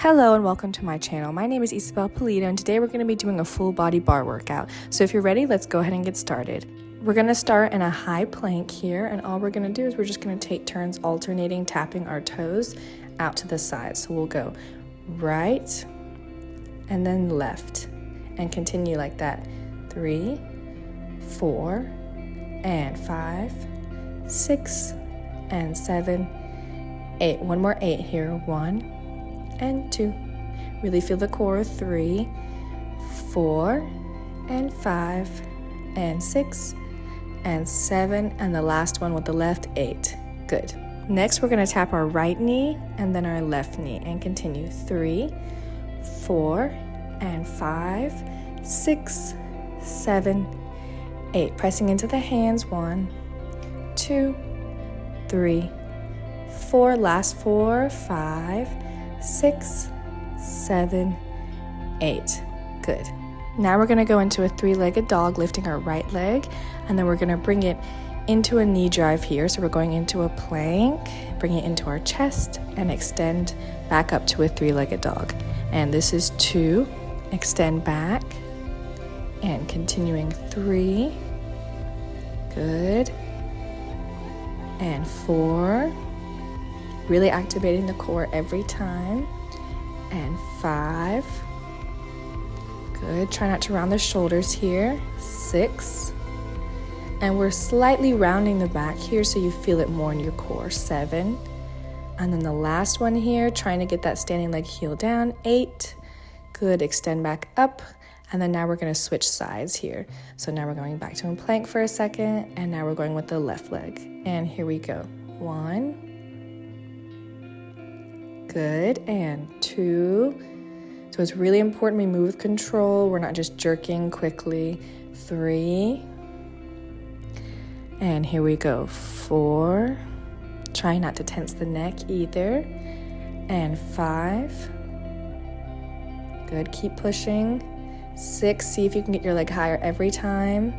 Hello and welcome to my channel. My name is Isabel Polito and today we're going to be doing a full body bar workout. So if you're ready, let's go ahead and get started. We're going to start in a high plank here, and all we're going to do is we're just going to take turns alternating, tapping our toes out to the side. So we'll go right and then left and continue like that. 3, 4, and 5, 6, and 7, 8. One more 8 here. 1 and 2. Really feel the core. 3, 4, and 5, and 6, and 7, and the last one with the left, 8. Good. Next, we're going to tap our right knee and then our left knee and continue. 3, 4, and 5, 6, 7, 8. Pressing into the hands. 1, 2, 3, 4. Last 4, 5, 6, 7, 8. Good. Now we're going to go into a 3-legged dog, lifting our right leg, and then we're going to bring it into a knee drive here. So we're going into a plank, bring it into our chest, and extend back up to a 3-legged dog. And this is 2, extend back, and continuing 3, good, and 4, really activating the core every time, and 5, good, try not to round the shoulders here, 6, and we're slightly rounding the back here so you feel it more in your core, 7, and then the last one here, trying to get that standing leg heel down, 8, good, extend back up, and then now we're going to switch sides here. So now we're going back to a plank for a second, and now we're going with the left leg, and here we go, 1, good, and 2. So it's really important we move with control. We're not just jerking quickly. 3, and here we go, 4. Try not to tense the neck either. And 5. Good, keep pushing. 6, see if you can get your leg higher every time.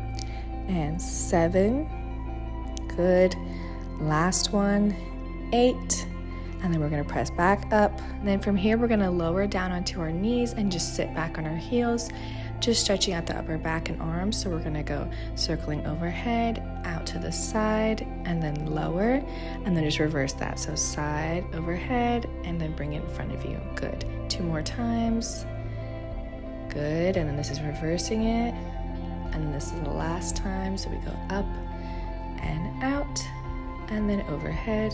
And 7. Good. Last one. 8. And then we're going to press back up. And then from here, we're going to lower down onto our knees and just sit back on our heels, just stretching out the upper back and arms. So we're going to go circling overhead, out to the side, and then lower, and then just reverse that. So side, overhead, and then bring it in front of you. Good. 2 more times. Good. And then this is reversing it. And then this is the last time. So we go up and out, and then overhead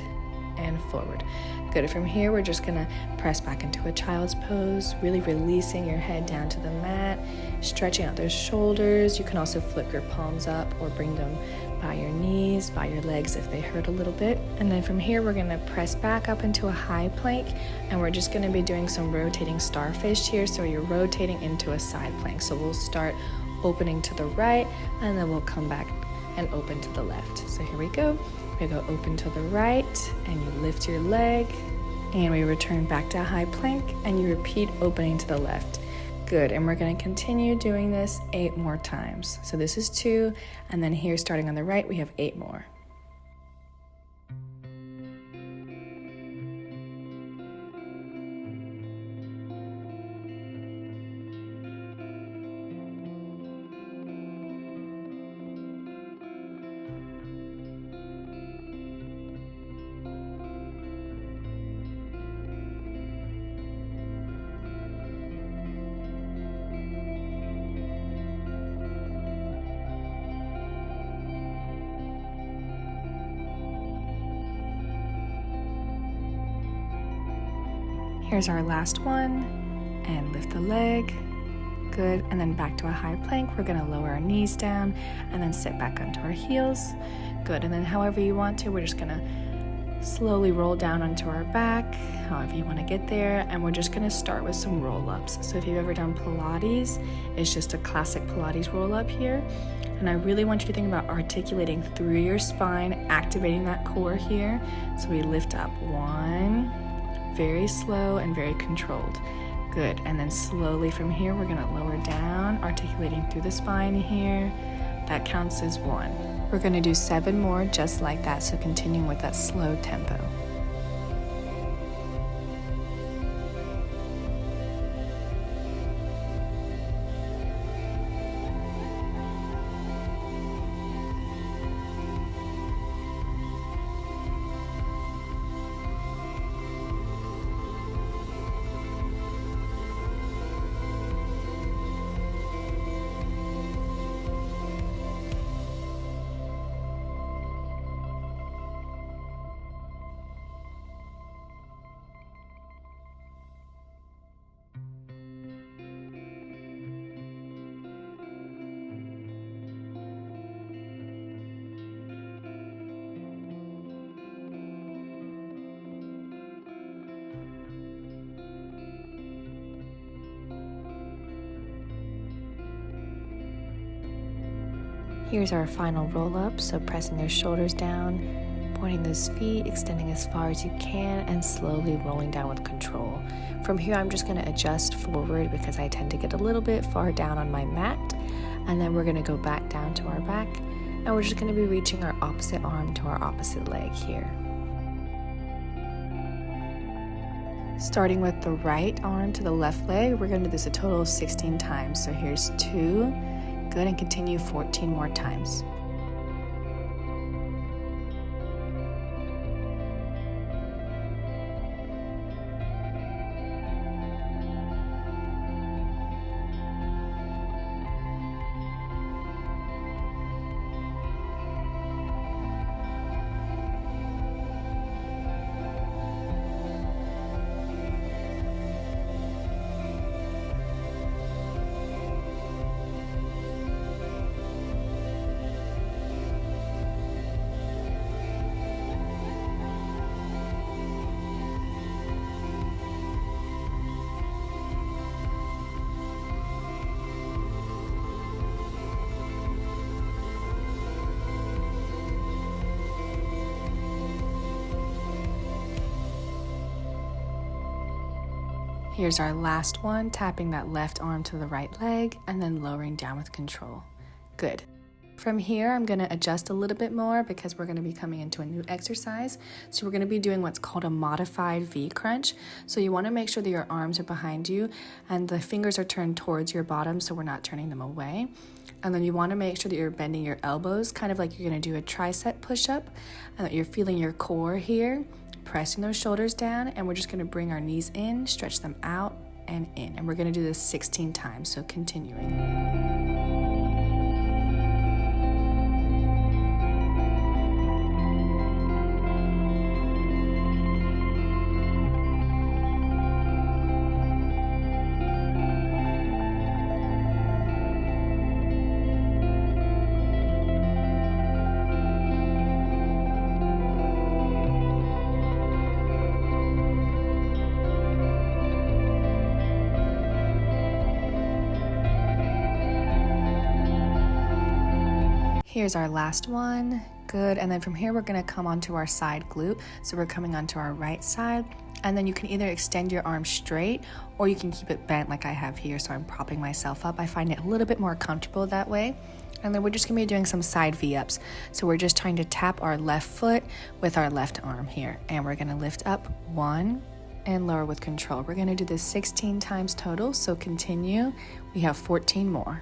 and forward. Good. From here, we're just gonna press back into a child's pose, really releasing your head down to the mat, stretching out those shoulders. You can also flip your palms up or bring them by your knees, by your legs if they hurt a little bit. And then from here, we're gonna press back up into a high plank, and we're just gonna be doing some rotating starfish here. So you're rotating into a side plank. So we'll start opening to the right, and then we'll come back and open to the left. So here we go. We go open to the right, and you lift your leg, and we return back to a high plank, and you repeat opening to the left. Good, and we're going to continue doing this 8 more times. So this is 2, and then here starting on the right, we have 8 more. Here's our last one, and lift the leg, good, and then back to a high plank. We're gonna lower our knees down and then sit back onto our heels, good, and then however you want to, we're just gonna slowly roll down onto our back, however you wanna get there, and we're just gonna start with some roll-ups. So if you've ever done Pilates, it's just a classic Pilates roll-up here, and I really want you to think about articulating through your spine, activating that core here. So we lift up, 1, very slow and very controlled. Good, and then slowly from here, we're gonna lower down, articulating through the spine here. That counts as 1. We're gonna do 7 more just like that, so continuing with that slow tempo. Here's our final roll up, so pressing those shoulders down, pointing those feet, extending as far as you can, and slowly rolling down with control. From here, I'm just going to adjust forward because I tend to get a little bit far down on my mat, and then we're going to go back down to our back, and we're just going to be reaching our opposite arm to our opposite leg here. Starting with the right arm to the left leg, we're going to do this a total of 16 times. So here's 2. Good, and continue 14 more times. Here's our last one, tapping that left arm to the right leg and then lowering down with control. Good. From here, I'm going to adjust a little bit more because we're going to be coming into a new exercise. So we're going to be doing what's called a modified V crunch. So you want to make sure that your arms are behind you and the fingers are turned towards your bottom so we're not turning them away. And then you want to make sure that you're bending your elbows, kind of like you're going to do a tricep push-up, and that you're feeling your core here. Pressing those shoulders down, and we're just going to bring our knees in, stretch them out and in, and we're going to do this 16 times, so continuing. Here's our last one. Good. And then from here, we're going to come onto our side glute. So we're coming onto our right side. And then you can either extend your arm straight or you can keep it bent like I have here. So I'm propping myself up. I find it a little bit more comfortable that way. And then we're just going to be doing some side V-ups. So we're just trying to tap our left foot with our left arm here. And we're going to lift up 1 and lower with control. We're going to do this 16 times total. So continue. We have 14 more.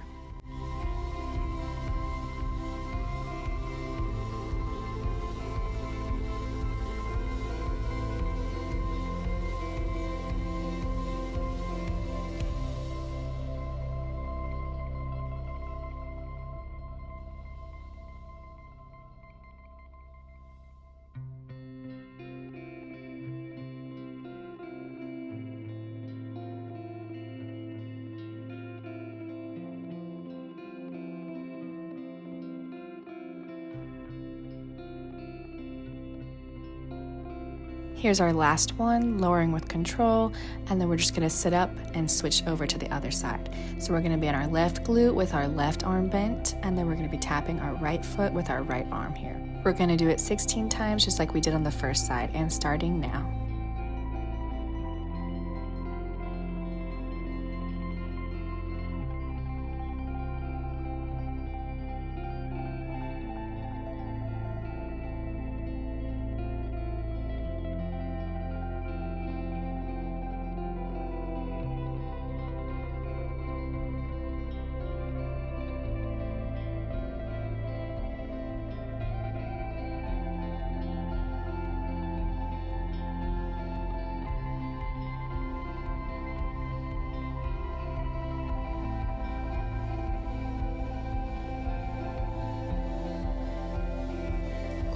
Here's our last one, lowering with control, and then we're just gonna sit up and switch over to the other side. So we're gonna be on our left glute with our left arm bent, and then we're gonna be tapping our right foot with our right arm here. We're gonna do it 16 times, just like we did on the first side, and starting now.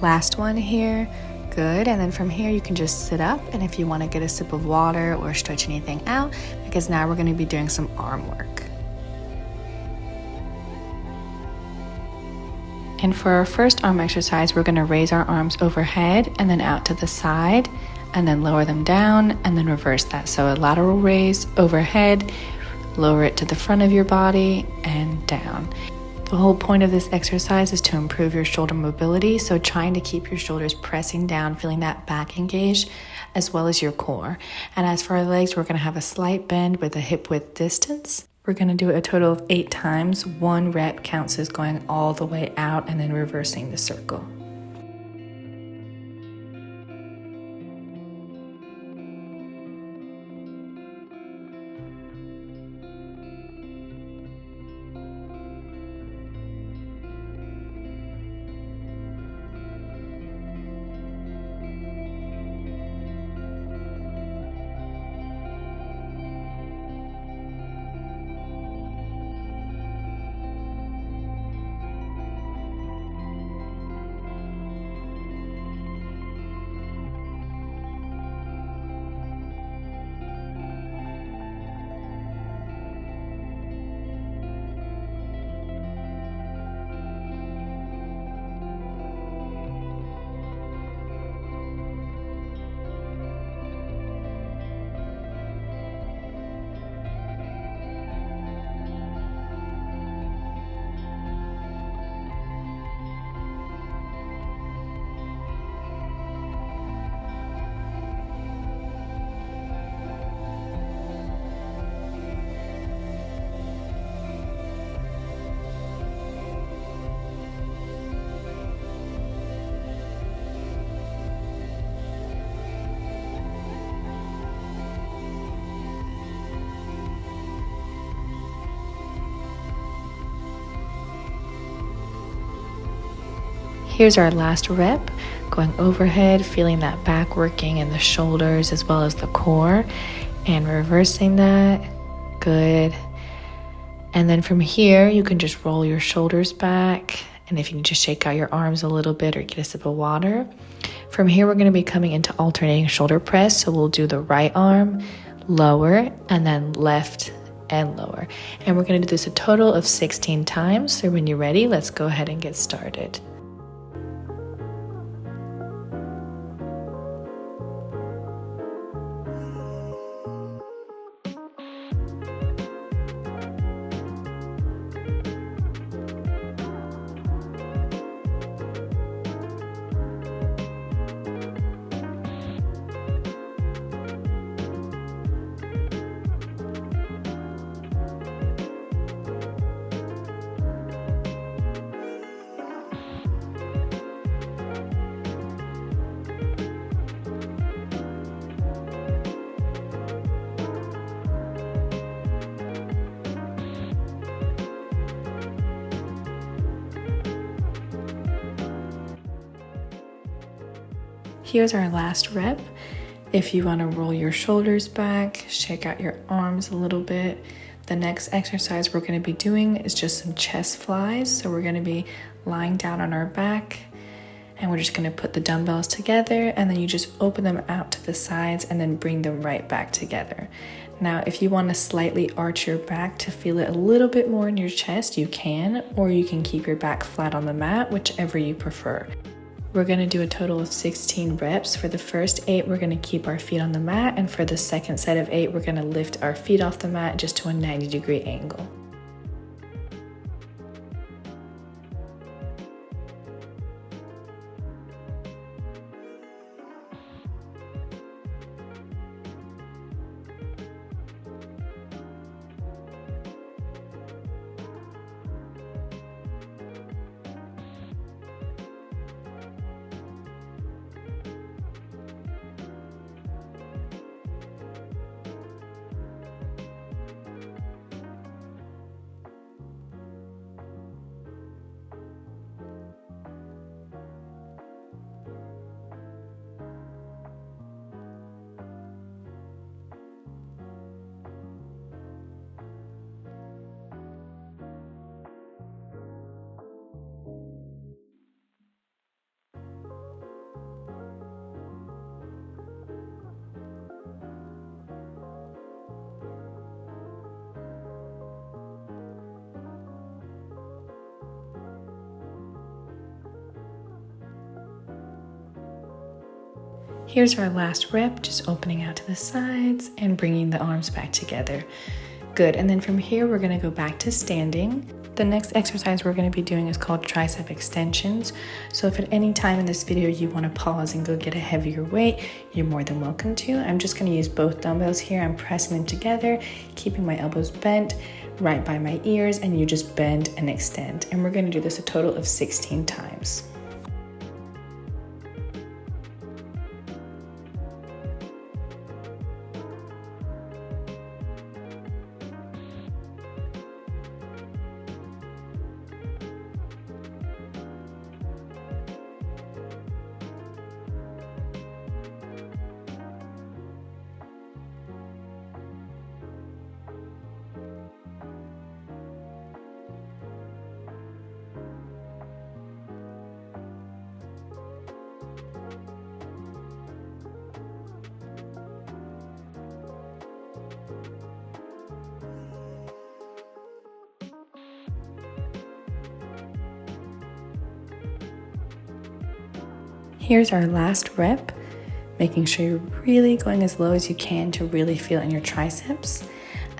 Last one here. Good. And then from here you can just sit up, and if you want to get a sip of water or stretch anything out, because now we're going to be doing some arm work. And for our first arm exercise, we're going to raise our arms overhead and then out to the side, and then lower them down, and then reverse that. So a lateral raise overhead, lower it to the front of your body and down. The whole point of this exercise is to improve your shoulder mobility, so trying to keep your shoulders pressing down, feeling that back engaged, as well as your core. And as for our legs, we're gonna have a slight bend with a hip width distance. We're gonna do it a total of 8 times. 1 rep counts as going all the way out and then reversing the circle. Here's our last rep, going overhead, feeling that back working in the shoulders as well as the core, and reversing that. Good. And then from here, you can just roll your shoulders back, and if you can just shake out your arms a little bit or get a sip of water. From here, we're going to be coming into alternating shoulder press, so we'll do the right arm, lower, and then left and lower. And we're going to do this a total of 16 times, so when you're ready, let's go ahead and get started. Here's our last rep. If you want to roll your shoulders back, shake out your arms a little bit. The next exercise we're going to be doing is just some chest flies. So we're going to be lying down on our back, and we're just going to put the dumbbells together, and then you just open them out to the sides and then bring them right back together. Now, if you want to slightly arch your back to feel it a little bit more in your chest, you can, or you can keep your back flat on the mat, whichever you prefer. We're going to do a total of 16 reps. For the first 8, we're going to keep our feet on the mat, and for the second set of 8, we're going to lift our feet off the mat just to a 90-degree angle. Here's our last rep, just opening out to the sides and bringing the arms back together. Good, and then from here, we're gonna go back to standing. The next exercise we're going to be doing is called tricep extensions. So if at any time in this video you want to pause and go get a heavier weight, you're more than welcome to. I'm just going to use both dumbbells here. I'm pressing them together, keeping my elbows bent right by my ears, and you just bend and extend. And we're going to do this a total of 16 times. Here's our last rep, making sure you're really going as low as you can to really feel it in your triceps.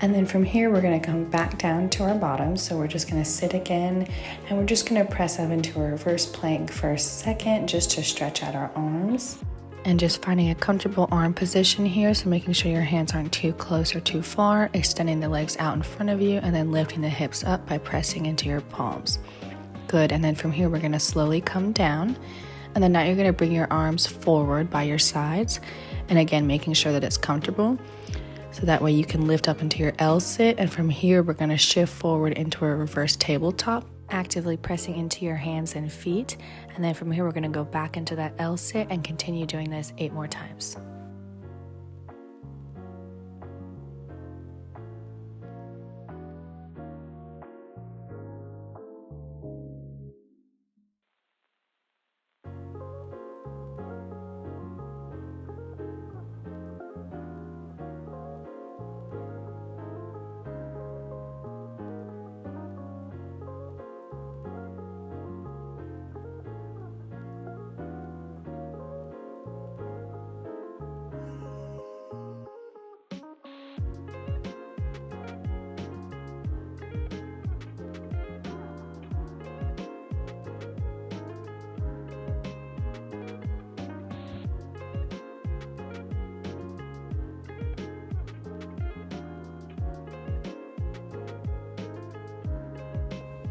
And then from here, we're gonna come back down to our bottom. So we're just gonna sit again, and we're just gonna press up into a reverse plank for a second, just to stretch out our arms. And just finding a comfortable arm position here, so making sure your hands aren't too close or too far, extending the legs out in front of you, and then lifting the hips up by pressing into your palms. Good, and then from here, we're gonna slowly come down. And then now you're gonna bring your arms forward by your sides. And again, making sure that it's comfortable. So that way you can lift up into your L sit. And from here, we're gonna shift forward into a reverse tabletop, actively pressing into your hands and feet. And then from here, we're gonna go back into that L sit and continue doing this 8 more times.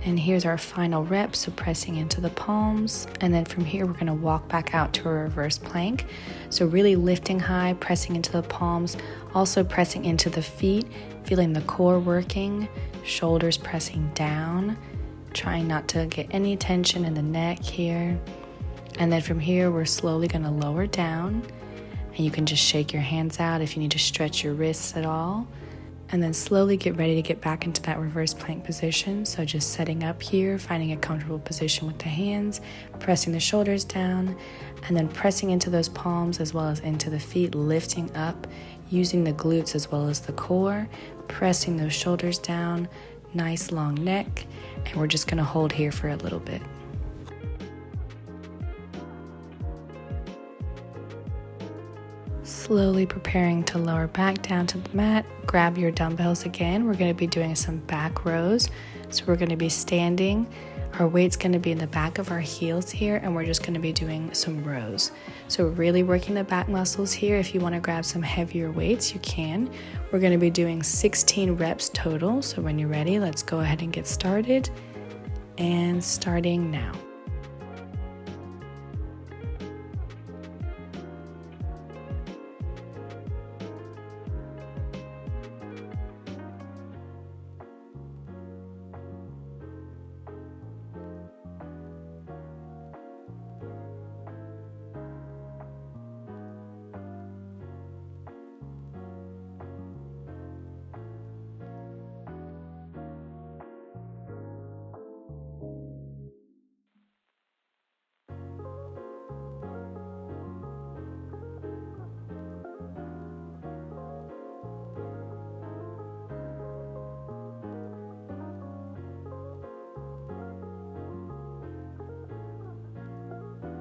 And here's our final rep, so pressing into the palms. And then from here, we're gonna walk back out to a reverse plank. So really lifting high, pressing into the palms, also pressing into the feet, feeling the core working, shoulders pressing down, trying not to get any tension in the neck here. And then from here, we're slowly gonna lower down, and you can just shake your hands out if you need to stretch your wrists at all. And then slowly get ready to get back into that reverse plank position. So just setting up here, finding a comfortable position with the hands, pressing the shoulders down, and then pressing into those palms as well as into the feet, lifting up, using the glutes as well as the core, pressing those shoulders down, nice long neck, and we're just gonna hold here for a little bit. Slowly preparing to lower back down to the mat. Grab your dumbbells again. We're going to be doing some back rows. So we're going to be standing. Our weight's going to be in the back of our heels here, and we're just going to be doing some rows. So really working the back muscles here. If you want to grab some heavier weights, you can. We're going to be doing 16 reps total. So when you're ready, let's go ahead and get started. And starting now.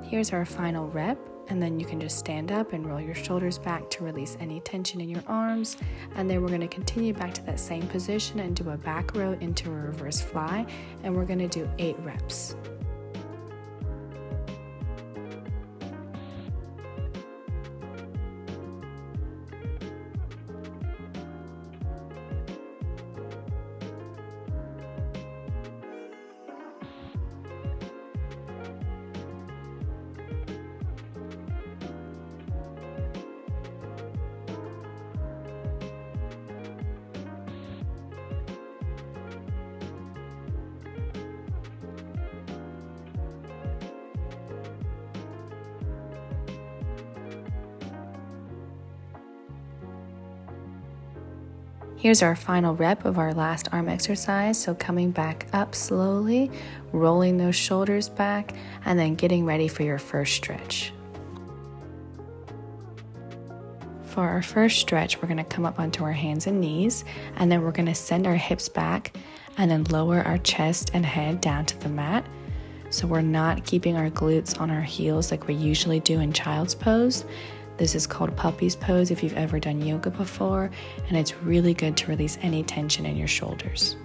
Here's our final rep. And then you can just stand up and roll your shoulders back to release any tension in your arms. And then we're going to continue back to that same position and do a back row into a reverse fly. And we're going to do 8 reps. Here's our final rep of our last arm exercise. So coming back up slowly, rolling those shoulders back, and then getting ready for your first stretch. For our first stretch, we're going to come up onto our hands and knees, and then we're going to send our hips back and then lower our chest and head down to the mat. So we're not keeping our glutes on our heels like we usually do in child's pose. This is called puppy's pose if you've ever done yoga before, and it's really good to release any tension in your shoulders.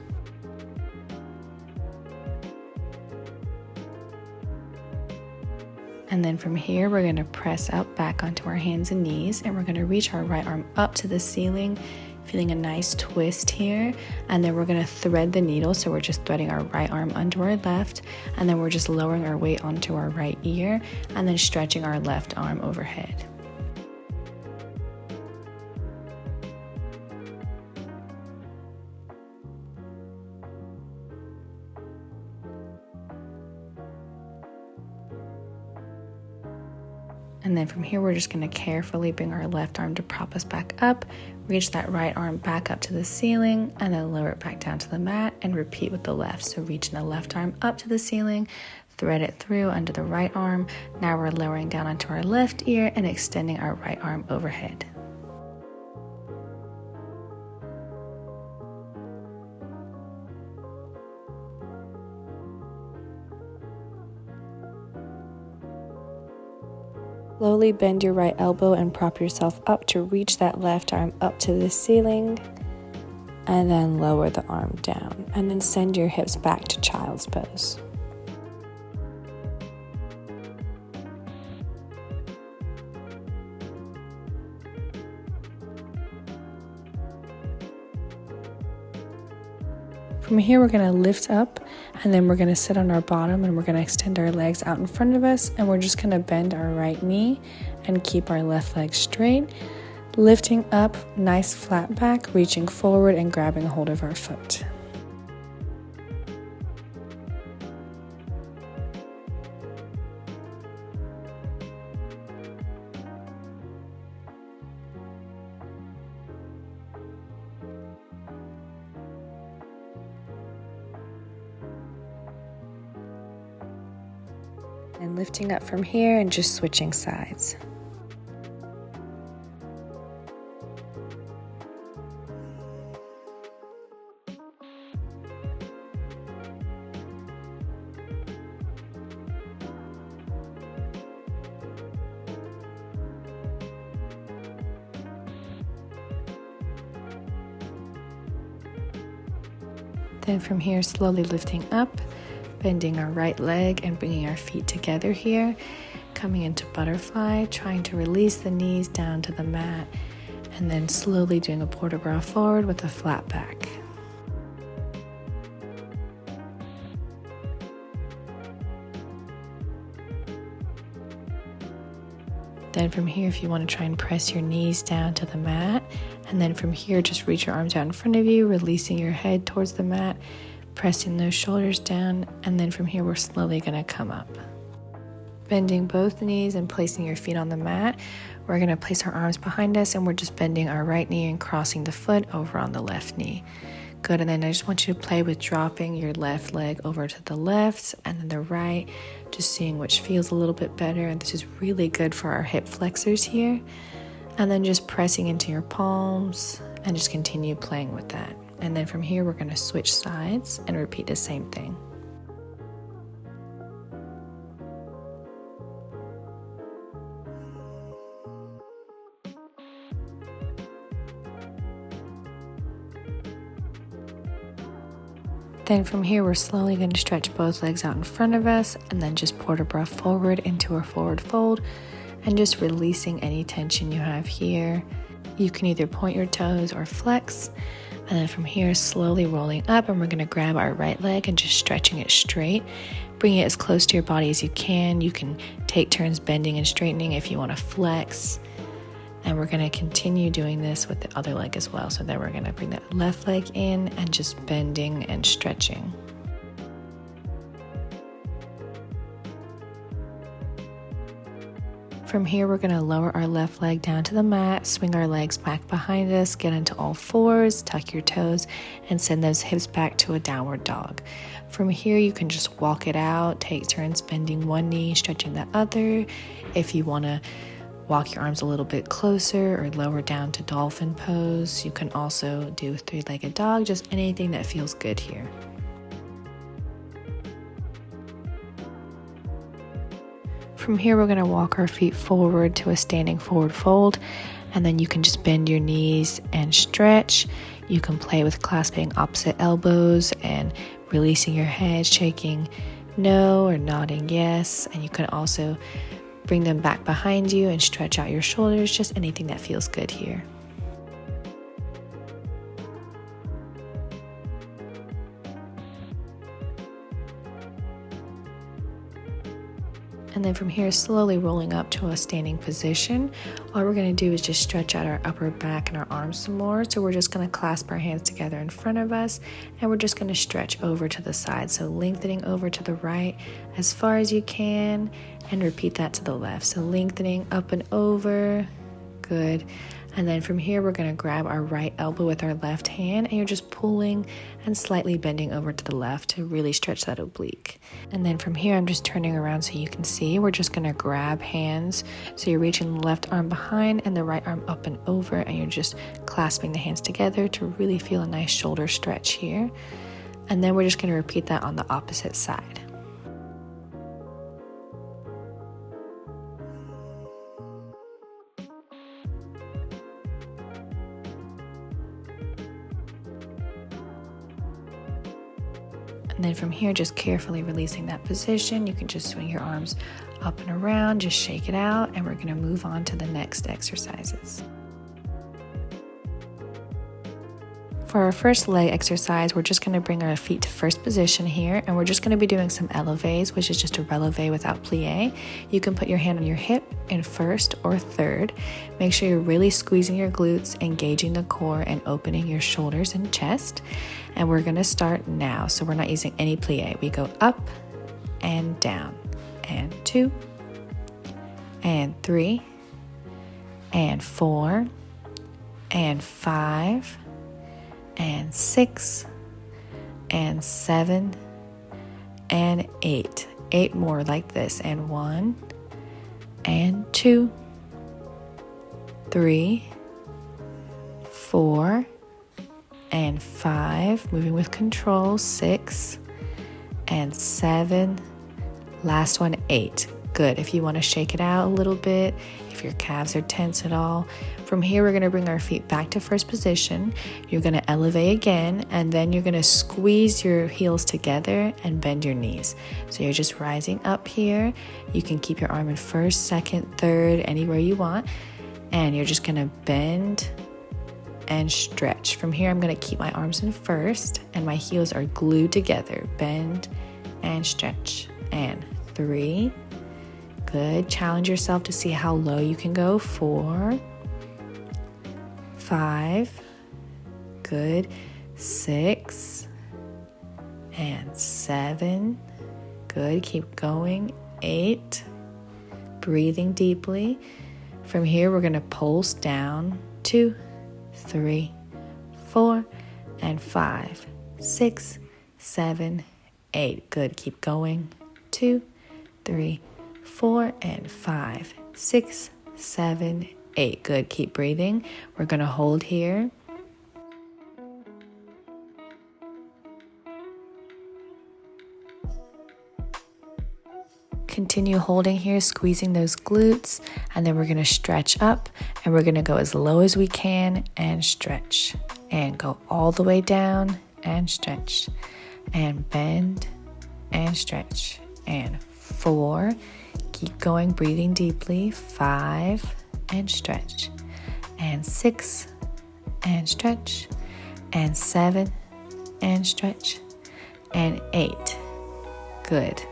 And then from here, we're going to press up back onto our hands and knees, and we're going to reach our right arm up to the ceiling, feeling a nice twist here. And then we're going to thread the needle, so we're just threading our right arm under our left, and then we're just lowering our weight onto our right ear, and then stretching our left arm overhead. And then from here, we're just going to carefully bring our left arm to prop us back up, reach that right arm back up to the ceiling, and then lower it back down to the mat, and repeat with the left. So reaching the left arm up to the ceiling, thread it through under the right arm. Now we're lowering down onto our left ear and extending our right arm overhead. Slowly bend your right elbow and prop yourself up to reach that left arm up to the ceiling, and then lower the arm down, and then send your hips back to child's pose. From here, we're going to lift up, and then we're going to sit on our bottom, and we're going to extend our legs out in front of us, and we're just going to bend our right knee and keep our left leg straight, lifting up, nice flat back, reaching forward and grabbing a hold of our foot. And lifting up from here and just switching sides. Then from here, slowly lifting up, bending our right leg and bringing our feet together here, coming into butterfly, trying to release the knees down to the mat, and then slowly doing a port de bras forward with a flat back. Then from here, if you want to try and press your knees down to the mat, and then from here, just reach your arms out in front of you, releasing your head towards the mat, pressing those shoulders down, and then from here, we're slowly going to come up. Bending both knees and placing your feet on the mat, we're going to place our arms behind us, and we're just bending our right knee and crossing the foot over on the left knee. Good, and then I just want you to play with dropping your left leg over to the left and then the right, just seeing which feels a little bit better, and this is really good for our hip flexors here. And then just pressing into your palms and just continue playing with that. And then from here, we're going to switch sides and repeat the same thing. Then from here, we're slowly going to stretch both legs out in front of us and then just vertebra forward into a forward fold and just releasing any tension you have here. You can either point your toes or flex. And then from here, slowly rolling up, and we're going to grab our right leg and just stretching it straight. Bring it as close to your body as you can. You can take turns bending and straightening if you want to flex. And we're going to continue doing this with the other leg as well. So then we're going to bring that left leg in and just bending and stretching. From here, we're going to lower our left leg down to the mat, swing our legs back behind us, get into all fours, tuck your toes, and send those hips back to a downward dog. From here, you can just walk it out, take turns bending one knee, stretching the other. If you want to walk your arms a little bit closer or lower down to dolphin pose, you can also do three-legged dog, just anything that feels good here. From here, we're going to walk our feet forward to a standing forward fold, and then you can just bend your knees and stretch. You can play with clasping opposite elbows and releasing your head, shaking no or nodding yes, and you can also bring them back behind you and stretch out your shoulders, just anything that feels good here. And then from here, slowly rolling up to a standing position. All we're going to do is just stretch out our upper back and our arms some more. So we're just going to clasp our hands together in front of us, and we're just going to stretch over to the side. So lengthening over to the right as far as you can, and repeat that to the left. So lengthening up and over. Good. And then from here, we're going to grab our right elbow with our left hand, and you're just pulling and slightly bending over to the left to really stretch that oblique. And then from here, I'm just turning around so you can see. We're just going to grab hands. So you're reaching the left arm behind and the right arm up and over, and you're just clasping the hands together to really feel a nice shoulder stretch here. And then we're just going to repeat that on the opposite side. And then from here, just carefully releasing that position. You can just swing your arms up and around, just shake it out, and we're going to move on to the next exercises. For our first leg exercise, we're just going to bring our feet to first position here, and we're just going to be doing some eleves, which is just a releve without plie. You can put your hand on your hip in first or third. Make sure you're really squeezing your glutes, engaging the core, and opening your shoulders and chest. And we're going to start now, so we're not using any plie. We go up and down, and 2, and 3, and 4, and 5, and 6, and 7, and 8. 8 more like this, and 1, and 2, 3, 4, and 5, moving with control, 6, and 7, last one, 8. Good. If you want to shake it out a little bit, if your calves are tense at all. From here, we're going to bring our feet back to first position. You're going to elevate again, and then you're going to squeeze your heels together and bend your knees. So you're just rising up here. You can keep your arm in first, second, third, anywhere you want. And you're just going to bend and stretch. From here, I'm going to keep my arms in first, and my heels are glued together. Bend and stretch. And 3. Good. Challenge yourself to see how low you can go. 4, 5, good, 6, and 7, good, keep going, 8, breathing deeply. From here, we're going to pulse down, 2, 3, 4, and 5, 6, 7, 8, good, keep going, 2, 3, 4, and 5, 6, 7, 8. Good. Keep breathing. We're going to hold here. Continue holding here, squeezing those glutes, and then we're going to stretch up, and we're going to go as low as we can and stretch, and go all the way down and stretch, and bend and stretch, and 4, keep going, breathing deeply, 5, and stretch, and 6, and stretch, and 7, and stretch, and 8. Good.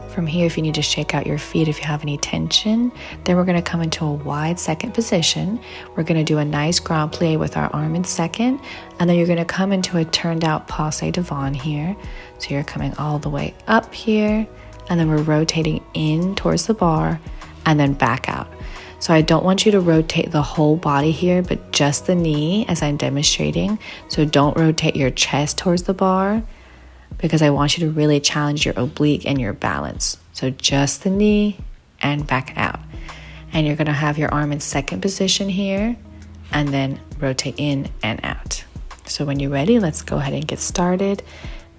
From here, if you need to shake out your feet, if you have any tension, then we're going to come into a wide second position. We're going to do a nice grand plie with our arm in second, and then you're going to come into a turned out passe devant here. So you're coming all the way up here, and then we're rotating in towards the bar and then back out. So I don't want you to rotate the whole body here, but just the knee as I'm demonstrating. So don't rotate your chest towards the bar, because I want you to really challenge your oblique and your balance. So just the knee and back out. And you're gonna have your arm in second position here, and then rotate in and out. So when you're ready, let's go ahead and get started.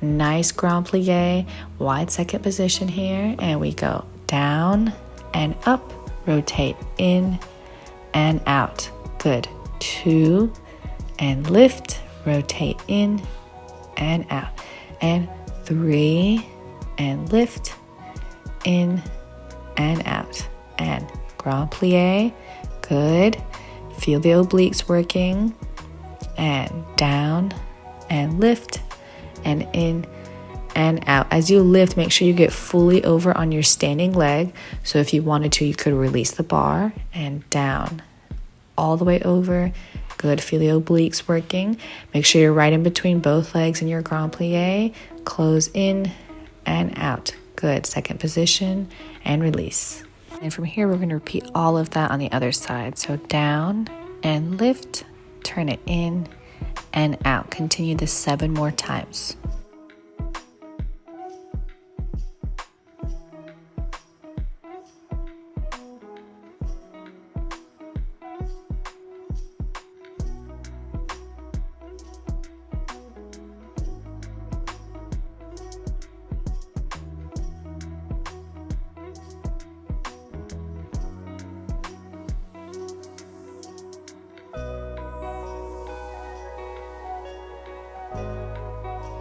Nice grand plie, wide second position here, and we go down and up, rotate in and out. Good. 2, and lift, rotate in and out. And 3, and lift, in and out. And grand plie, good. Feel the obliques working. And down, and lift, and in and out. As you lift, make sure you get fully over on your standing leg. So if you wanted to, you could release the bar, and down, all the way over. Good, feel the obliques working. Make sure you're right in between both legs in your grand plie. Close in and out. Good, second position, and release. And from here, we're going to repeat all of that on the other side. So down and lift, turn it in and out. Continue this 7 more times.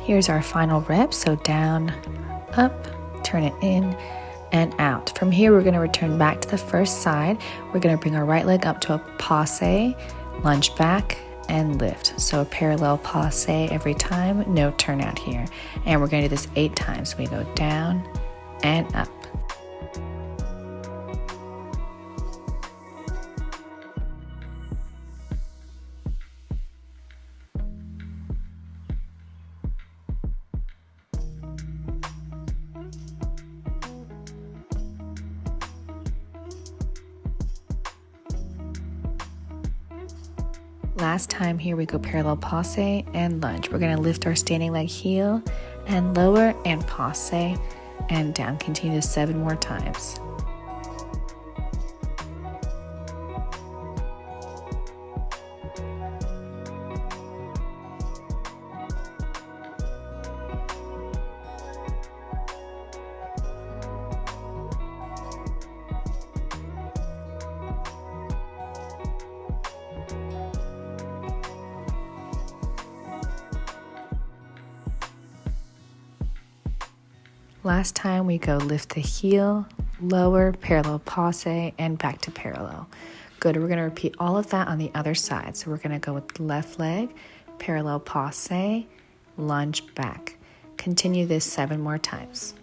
Here's our final rep. So down, up, turn it in and out. From here, we're going to return back to the first side. We're going to bring our right leg up to a passe, lunge back and lift. So a parallel passe every time, no turn out here. And we're going to do this 8 times. We go down and up. Last time here, we go parallel passe and lunge. We're going to lift our standing leg heel and lower and passe and down. Continue this 7 more times. Last time, we go lift the heel, lower, parallel passe, and back to parallel. Good, we're gonna repeat all of that on the other side. So we're gonna go with the left leg, parallel passe, lunge back. Continue this 7 more times.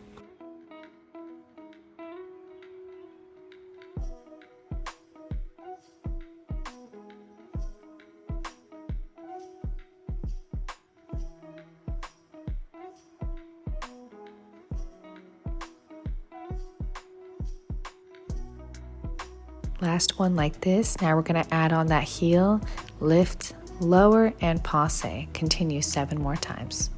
Last one like this. Now we're going to add on that heel, lift, lower, and passe. Continue 7 more times.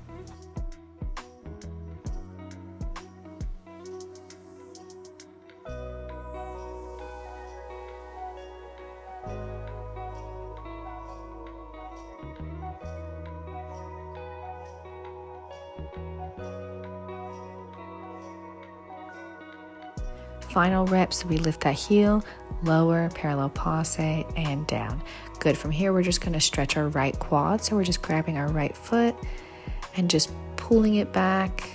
Final reps, we lift that heel, lower, parallel passe, and down. Good. From here, we're just going to stretch our right quad. So we're just grabbing our right foot and just pulling it back.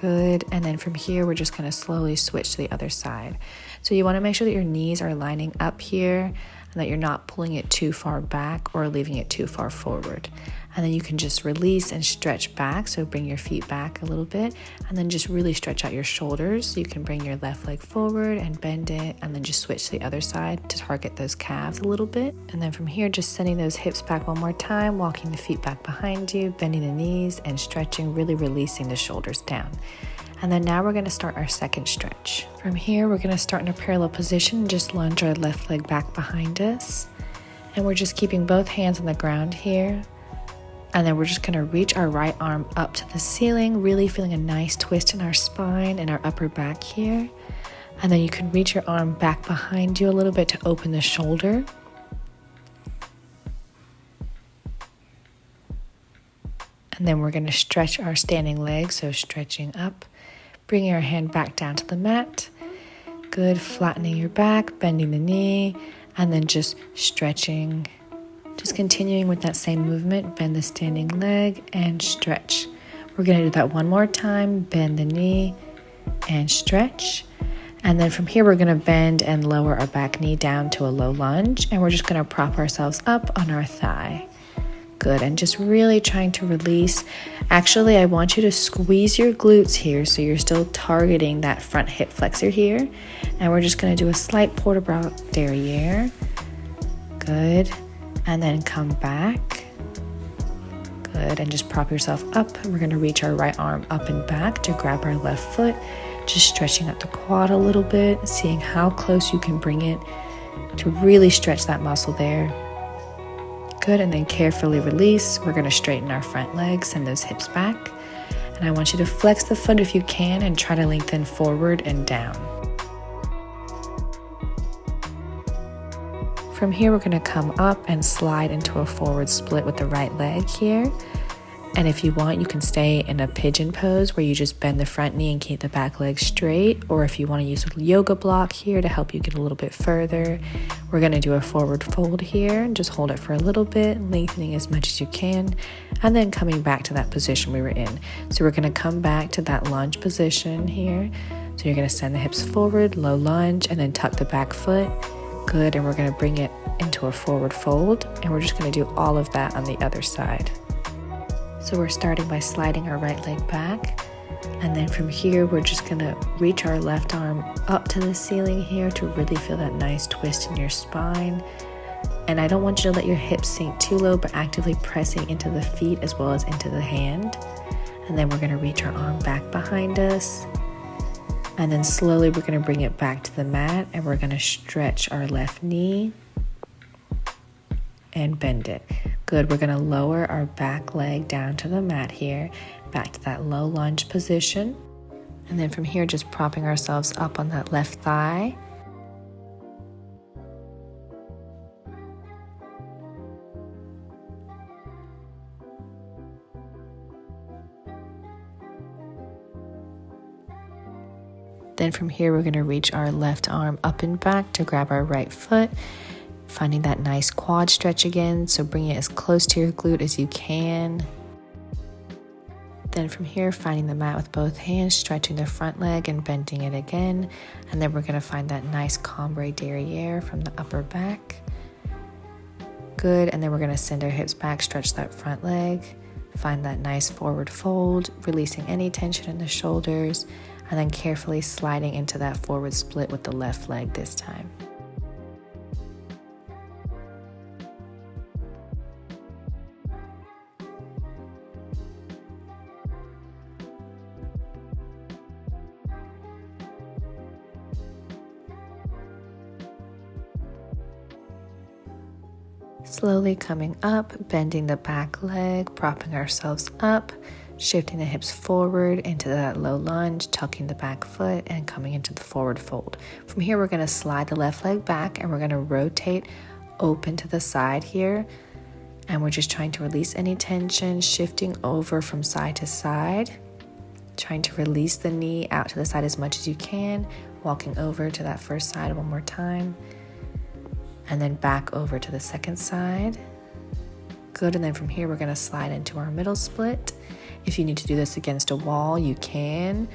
Good. And then from here, we're just going to slowly switch to the other side. So you want to make sure that your knees are lining up here and that you're not pulling it too far back or leaving it too far forward. And then you can just release and stretch back. So bring your feet back a little bit and then just really stretch out your shoulders. So you can bring your left leg forward and bend it and then just switch to the other side to target those calves a little bit. And then from here, just sending those hips back one more time, walking the feet back behind you, bending the knees and stretching, really releasing the shoulders down. And then now we're going to start our second stretch. From here, we're going to start in a parallel position and just lunge our left leg back behind us. And we're just keeping both hands on the ground here. And then we're just going to reach our right arm up to the ceiling, really feeling a nice twist in our spine and our upper back here. And then you can reach your arm back behind you a little bit to open the shoulder. And then we're going to stretch our standing leg, so stretching up, bringing our hand back down to the mat. Good, flattening your back, bending the knee, and then just stretching. Just continuing with that same movement, bend the standing leg and stretch. We're going to do that one more time, bend the knee and stretch. And then from here, we're going to bend and lower our back knee down to a low lunge, and we're just going to prop ourselves up on our thigh. Good, and just really trying to release. Actually, I want you to squeeze your glutes here so you're still targeting that front hip flexor here. And we're just going to do a slight port de bras derriere. Good. And then come back. Good, and just prop yourself up. And we're going to reach our right arm up and back to grab our left foot. Just stretching out the quad a little bit, seeing how close you can bring it to really stretch that muscle there. Good, and then carefully release. We're going to straighten our front legs, send those hips back. And I want you to flex the foot if you can and try to lengthen forward and down. From here, we're going to come up and slide into a forward split with the right leg here. And if you want, you can stay in a pigeon pose where you just bend the front knee and keep the back leg straight. Or if you want to use a yoga block here to help you get a little bit further, we're going to do a forward fold here and just hold it for a little bit, lengthening as much as you can, and then coming back to that position we were in. So we're going to come back to that lunge position here. So you're going to send the hips forward, low lunge, and then tuck the back foot. Good, and we're going to bring it into a forward fold, and we're just going to do all of that on the other side. So we're starting by sliding our right leg back, and then from here we're just going to reach our left arm up to the ceiling here to really feel that nice twist in your spine. And I don't want you to let your hips sink too low, but actively pressing into the feet as well as into the hand. And then we're going to reach our arm back behind us. And then slowly we're going to bring it back to the mat, and we're going to stretch our left knee and bend it. Good, we're going to lower our back leg down to the mat here, back to that low lunge position. And then from here, just propping ourselves up on that left thigh. Then from here, we're going to reach our left arm up and back to grab our right foot, finding that nice quad stretch again. So bring it as close to your glute as you can. Then from here, finding the mat with both hands, stretching the front leg and bending it again. And then we're going to find that nice cambre derriere from the upper back. Good, and then we're going to send our hips back, stretch that front leg, find that nice forward fold, releasing any tension in the shoulders, and then carefully sliding into that forward split with the left leg this time. Slowly coming up, bending the back leg, propping ourselves up, shifting the hips forward into that low lunge, tucking the back foot, and coming into the forward fold. From here, we're going to slide the left leg back, and we're going to rotate open to the side here. And we're just trying to release any tension, shifting over from side to side, trying to release the knee out to the side as much as you can, walking over to that first side one more time, and then back over to the second side. Good, and then from here, we're going to slide into our middle split. If you need to do this against a wall, you can.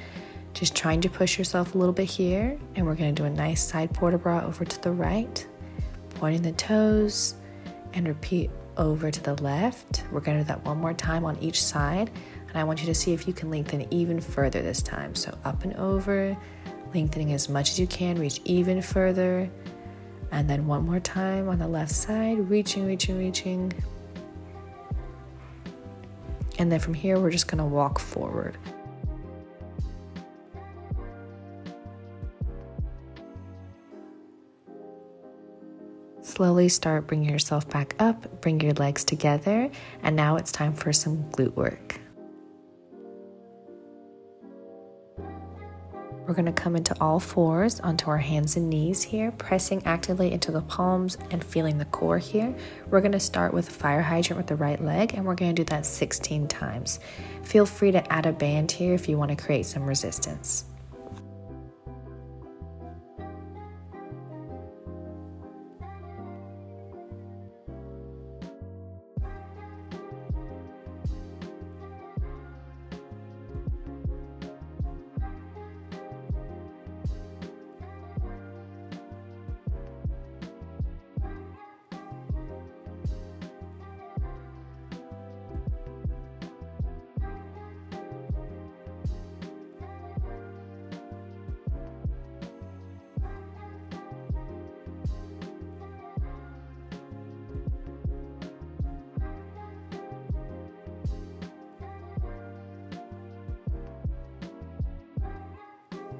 Just trying to push yourself a little bit here. And we're going to do a nice side port de bras over to the right, pointing the toes, and repeat over to the left. We're going to do that one more time on each side. And I want you to see if you can lengthen even further this time. So up and over, lengthening as much as you can, reach even further. And then one more time on the left side, reaching, reaching, reaching. And then from here, we're just going to walk forward. Slowly start bringing yourself back up, bring your legs together, and now it's time for some glute work. We're going to come into all fours onto our hands and knees here, pressing actively into the palms and feeling the core here. We're going to start with a fire hydrant with the right leg, and we're going to do that 16 times. Feel free to add a band here if you want to create some resistance.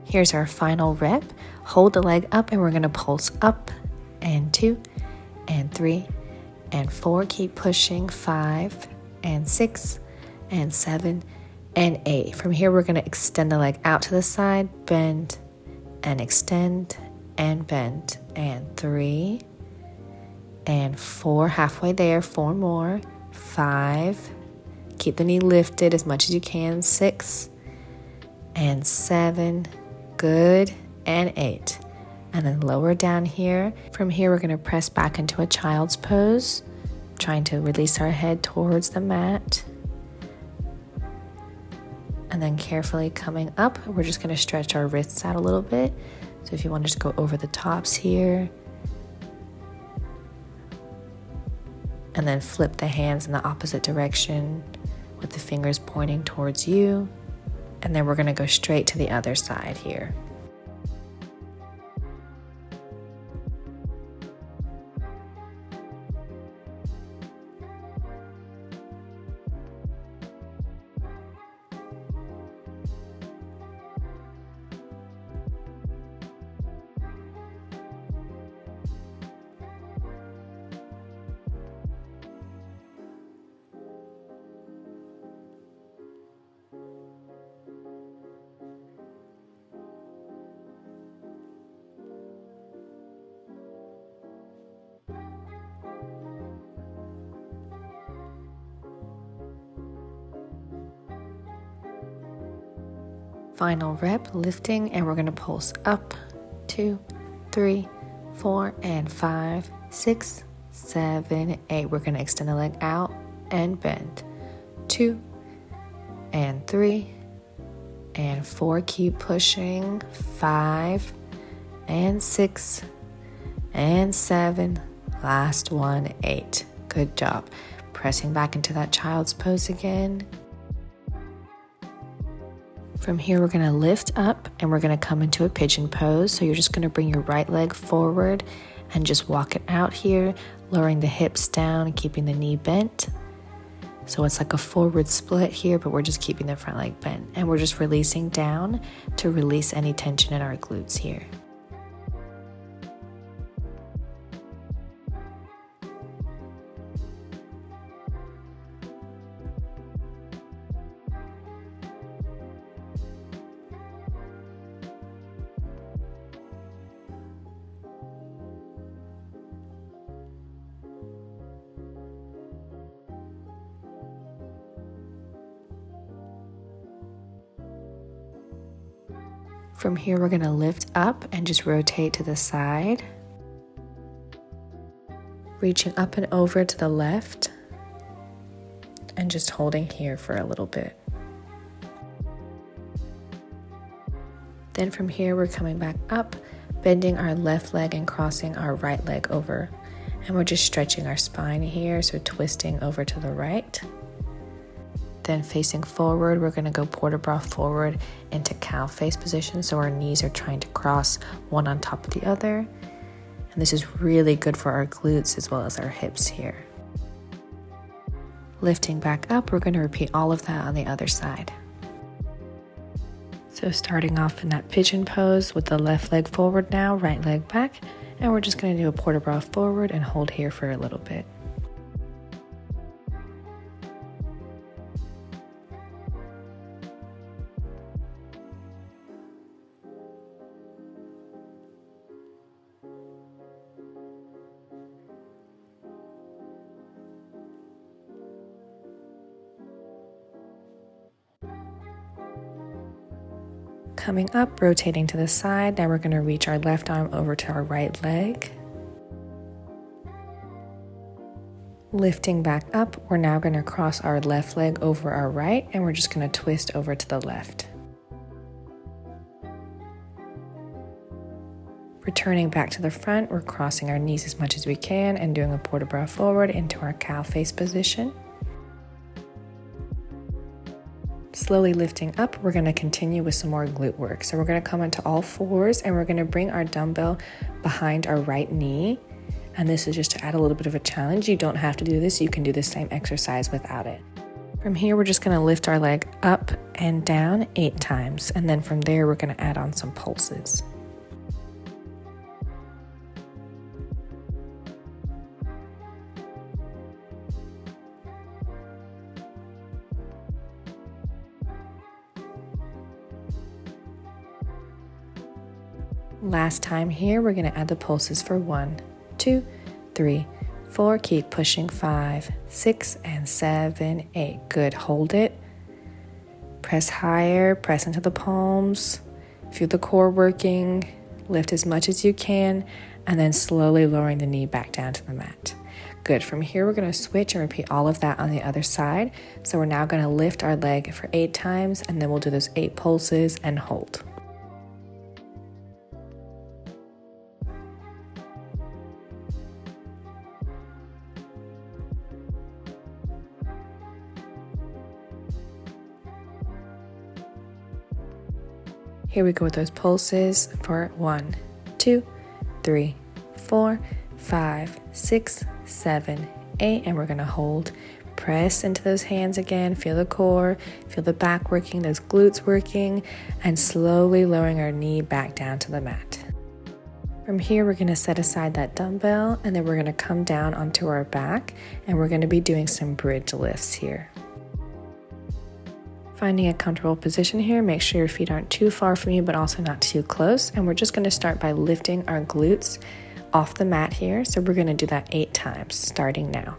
Here's our final rep. Hold the leg up and we're going to pulse up and 2 and 3 and 4. Keep pushing. 5 and 6 and 7 and 8. From here, we're going to extend the leg out to the side, bend and extend and bend. And 3 and 4. Halfway there. 4 more. 5. Keep the knee lifted as much as you can. 6 and 7. Good. And 8. And then lower down here. From here, we're going to press back into a child's pose, trying to release our head towards the mat. And then carefully coming up, we're just going to stretch our wrists out a little bit. So if you want to just go over the tops here. And then flip the hands in the opposite direction with the fingers pointing towards you. And then we're going to go straight to the other side here. Final rep, lifting, and we're going to pulse up, 2, 3, 4, and 5, 6, 7, 8. We're going to extend the leg out and bend. 2 and 3 and 4. Keep pushing. 5 and 6 and 7. Last one, 8. Good job. Pressing back into that child's pose again. From here, we're going to lift up and we're going to come into a pigeon pose. So you're just going to bring your right leg forward and just walk it out here, lowering the hips down and keeping the knee bent. So it's like a forward split here, but we're just keeping the front leg bent. And we're just releasing down to release any tension in our glutes here. From here, we're going to lift up and just rotate to the side. Reaching up and over to the left. And just holding here for a little bit. Then from here, we're coming back up, bending our left leg and crossing our right leg over. And we're just stretching our spine here, so twisting over to the right. Then facing forward, we're going to go port de bras forward into cow face position, so our knees are trying to cross one on top of the other. And this is really good for our glutes as well as our hips here. Lifting back up, we're going to repeat all of that on the other side. So starting off in that pigeon pose with the left leg forward now, right leg back, and we're just going to do a port de bras forward and hold here for a little bit. Coming up, rotating to the side, now we're going to reach our left arm over to our right leg. Lifting back up, we're now going to cross our left leg over our right, and we're just going to twist over to the left. Returning back to the front, we're crossing our knees as much as we can and doing a port de bras forward into our cow face position. Slowly lifting up, we're going to continue with some more glute work. So we're going to come into all fours and we're going to bring our dumbbell behind our right knee. And this is just to add a little bit of a challenge. You don't have to do this. You can do the same exercise without it. From here, we're just going to lift our leg up and down 8 times. And then from there, we're going to add on some pulses. Last time here, we're going to add the pulses for 1, 2, 3, 4. Keep pushing 5, 6, and 7, 8. Good. Hold it. Press higher. Press into the palms. Feel the core working. Lift as much as you can, and then slowly lowering the knee back down to the mat. Good. From here, we're going to switch and repeat all of that on the other side. So we're now going to lift our leg for 8 times, and then we'll do those 8 pulses and hold. Here we go with those pulses for 1, 2, 3, 4, 5, 6, 7, 8, and we're going to hold. Press into those hands again, feel the core, feel the back working, those glutes working, and slowly lowering our knee back down to the mat. From here, we're going to set aside that dumbbell, and then we're going to come down onto our back, and we're going to be doing some bridge lifts here. Finding a comfortable position here, make sure your feet aren't too far from you, but also not too close. And we're just going to start by lifting our glutes off the mat here. So we're going to do that 8 times, starting now.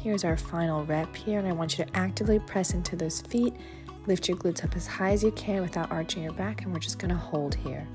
Here's our final rep here, and I want you to actively press into those feet. Lift your glutes up as high as you can without arching your back, and we're just going to hold here.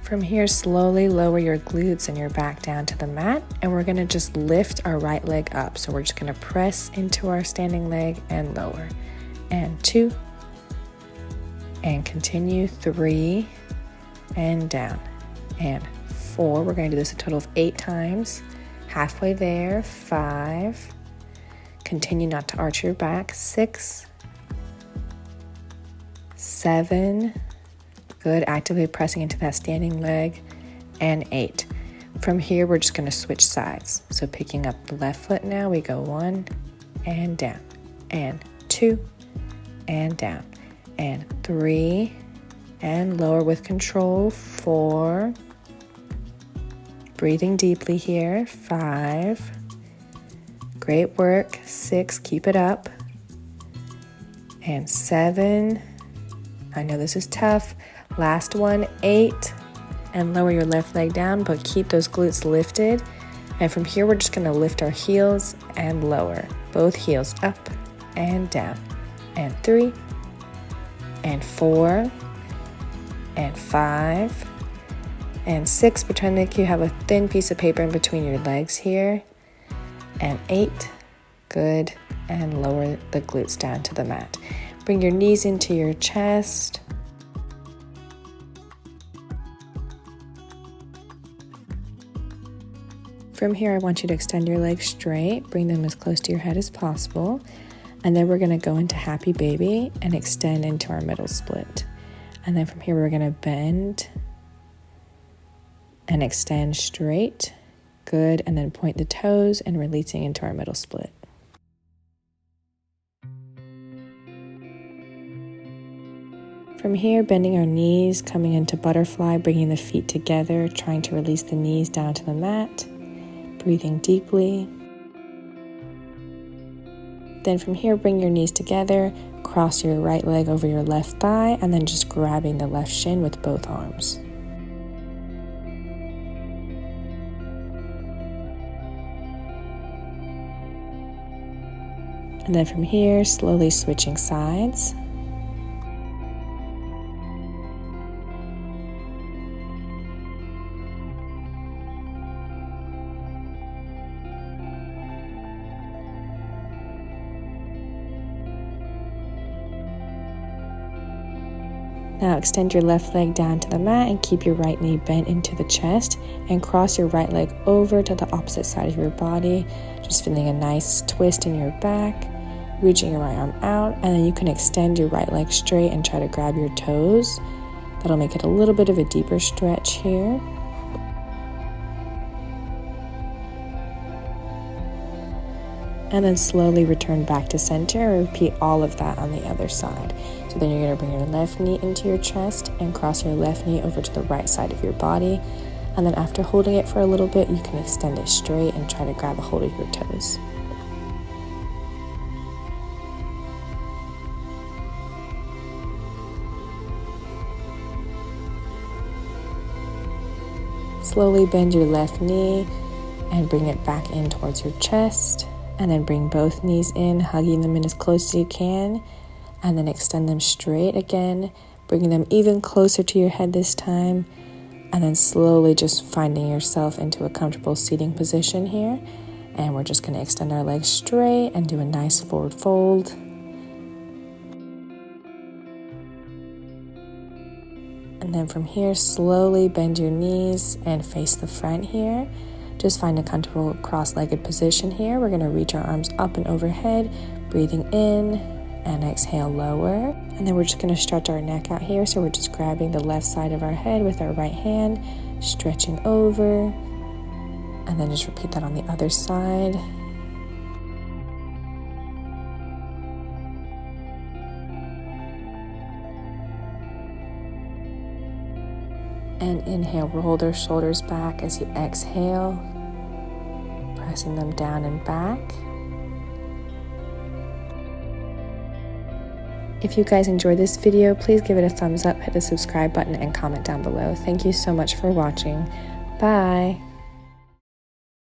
From here, slowly lower your glutes and your back down to the mat, and we're going to just lift our right leg up. So we're just going to press into our standing leg and lower. And 2, and continue, 3, and down, and 4. We're going to do this a total of 8 times. Halfway there, 5. Continue not to arch your back, 6, 7. Good, actively pressing into that standing leg, and 8. From here, we're just going to switch sides. So picking up the left foot now, we go 1 and down, and 2, and down, and 3, and lower with control, 4, breathing deeply here, 5, great work, 6, keep it up, and 7, I know this is tough, last one, 8, and lower your left leg down, but keep those glutes lifted, and from here we're just going to lift our heels and lower, both heels up and down, and 3, and 4, and 5, and 6, pretend like you have a thin piece of paper in between your legs here, and 8, good, and lower the glutes down to the mat. Bring your knees into your chest. From here, I want you to extend your legs straight, bring them as close to your head as possible, and then we're going to go into happy baby and extend into our middle split. And then from here, we're going to bend and extend straight, good, and then point the toes and releasing into our middle split. From here, bending our knees, coming into butterfly, bringing the feet together, trying to release the knees down to the mat, breathing deeply. Then from here, bring your knees together, cross your right leg over your left thigh, and then just grabbing the left shin with both arms. And then from here, slowly switching sides. Now extend your left leg down to the mat and keep your right knee bent into the chest and cross your right leg over to the opposite side of your body, just feeling a nice twist in your back, reaching your right arm out, and then you can extend your right leg straight and try to grab your toes. That'll make it a little bit of a deeper stretch here. And then slowly return back to center and repeat all of that on the other side. So then you're going to bring your left knee into your chest and cross your left knee over to the right side of your body. And then after holding it for a little bit, you can extend it straight and try to grab a hold of your toes. Slowly bend your left knee and bring it back in towards your chest. And then bring both knees in, hugging them in as close as you can. And then extend them straight again, bringing them even closer to your head this time. And then slowly just finding yourself into a comfortable seating position here. And we're just going to extend our legs straight and do a nice forward fold. And then from here, slowly bend your knees and face the front here. Just find a comfortable cross-legged position here. We're going to reach our arms up and overhead, breathing in and exhale lower. And then we're just going to stretch our neck out here. So we're just grabbing the left side of our head with our right hand, stretching over, and then just repeat that on the other side. And inhale, roll their shoulders back as you exhale, pressing them down and back. If you guys enjoyed this video, please give it a thumbs up, hit the subscribe button, and comment down below. Thank you so much for watching. Bye!